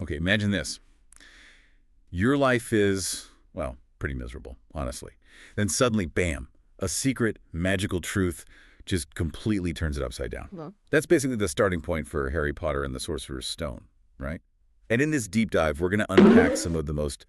Okay, imagine this. Your life is, well, pretty miserable, honestly. Then suddenly, bam, a secret, magical truth just completely turns it upside down. Well, That's basically the starting point for Harry Potter and the Sorcerer's Stone, right? And in this deep dive, we're going to unpack some of the most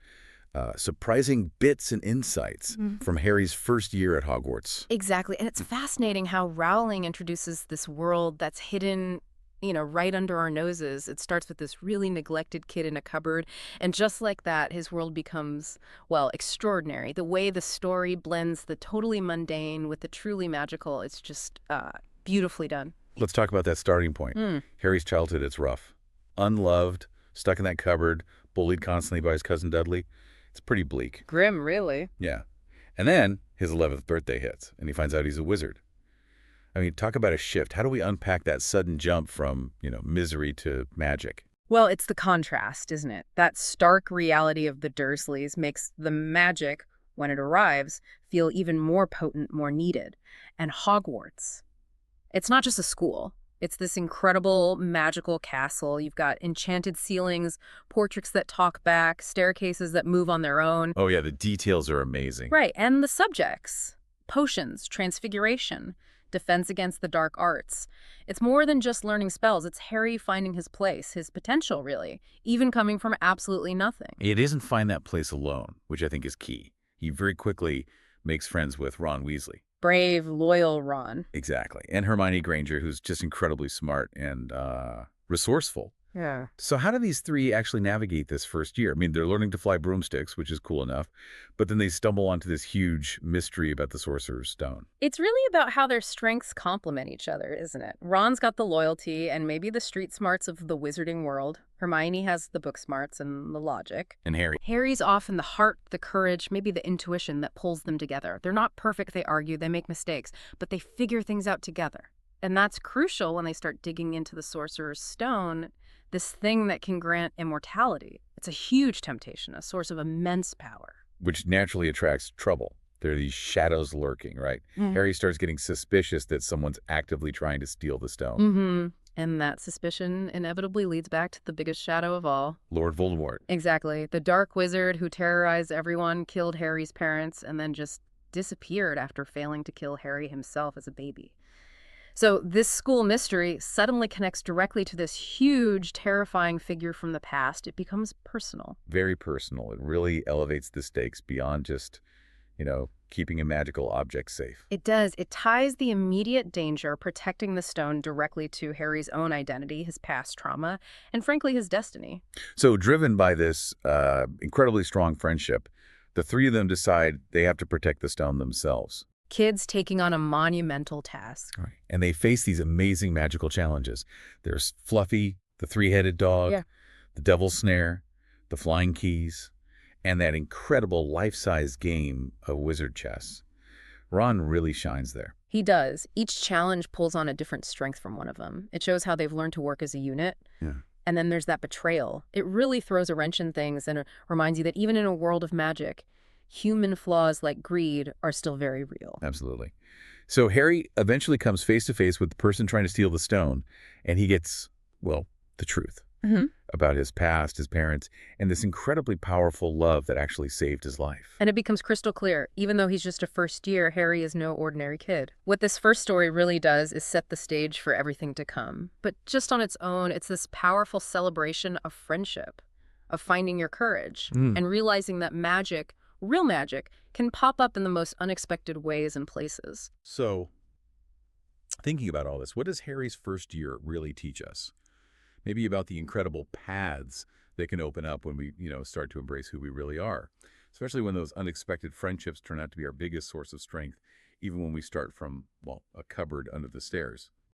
surprising bits and insights from Harry's first year at Hogwarts. exactly. And it's fascinating how Rowling introduces this world that's hidden, right under our noses. It starts with this really neglected kid in a cupboard. And just like that, his world becomes, well, extraordinary. The way the story blends the totally mundane with the truly magical, it's just beautifully done. Let's talk about that starting point. Hmm. Harry's childhood, it's rough. Unloved, stuck in that cupboard, bullied constantly by his cousin Dudley. It's pretty bleak. Grim, really. Yeah. And then his 11th birthday hits, and he finds out he's a wizard. I mean, talk about a shift. How do we unpack that sudden jump from, misery to magic? Well, it's the contrast, isn't it? That stark reality of the Dursleys makes the magic, when it arrives, feel even more potent, more needed. And Hogwarts, it's not just a school. It's this incredible magical castle. You've got enchanted ceilings, portraits that talk back, staircases that move on their own. Oh, yeah, the details are amazing. Right, and the subjects. Potions, transfiguration, defense against the dark arts. It's more than just learning spells. It's Harry finding his place, his potential, really, even coming from absolutely nothing. He doesn't find that place alone, which I think is key. He very quickly makes friends with Ron Weasley. Brave, loyal Ron. Exactly. And Hermione Granger, who's just incredibly smart and resourceful. Yeah. So how do these three actually navigate this first year? I mean, they're learning to fly broomsticks, which is cool enough, but then they stumble onto this huge mystery about the Sorcerer's Stone. It's really about how their strengths complement each other, isn't it? Ron's got the loyalty and maybe the street smarts of the wizarding world. Hermione has the book smarts and the logic. And Harry, Harry's often the heart, the courage, maybe the intuition that pulls them together. They're not perfect, they argue, they make mistakes, but they figure things out together. And that's crucial when they start digging into the Sorcerer's Stone, this thing that can grant immortality. It's a huge temptation, a source of immense power. which naturally attracts trouble. There are these shadows lurking, right? Harry starts getting suspicious that someone's actively trying to steal the stone. Mm-hmm. And that suspicion inevitably leads back to the biggest shadow of all. Lord Voldemort. Exactly. The dark wizard who terrorized everyone, killed Harry's parents, and then just disappeared after failing to kill Harry himself as a baby. So this school mystery suddenly connects directly to this huge, terrifying figure from the past. It becomes personal. Very personal. It really elevates the stakes beyond just, keeping a magical object safe. It does. It ties the immediate danger protecting the stone directly to Harry's own identity, his past trauma, and frankly, his destiny. So driven by this incredibly strong friendship, the three of them decide they have to protect the stone themselves. Kids taking on a monumental task. Right. And they face these amazing magical challenges. There's Fluffy, the three-headed dog, Yeah. the devil's snare, the flying keys, and that incredible life-size game of wizard chess. Ron really shines there. He does. Each challenge pulls on a different strength from one of them. It shows how they've learned to work as a unit. Yeah. And then there's that betrayal. It really throws a wrench in things and reminds you that even in a world of magic, human flaws like greed are still very real. Absolutely. So Harry eventually comes face to face with the person trying to steal the stone, and he gets, well, the truth about his past, his parents, and this incredibly powerful love that actually saved his life. And it becomes crystal clear, even though he's just a first year, Harry is no ordinary kid. What this first story really does is set the stage for everything to come. But just on its own, it's this powerful celebration of friendship, of finding your courage, and realizing that magic, real magic, can pop up in the most unexpected ways and places. So, thinking about all this, what does Harry's first year really teach us? Maybe about the incredible paths that can open up when we, start to embrace who we really are, especially when those unexpected friendships turn out to be our biggest source of strength, even when we start from, well, a cupboard under the stairs.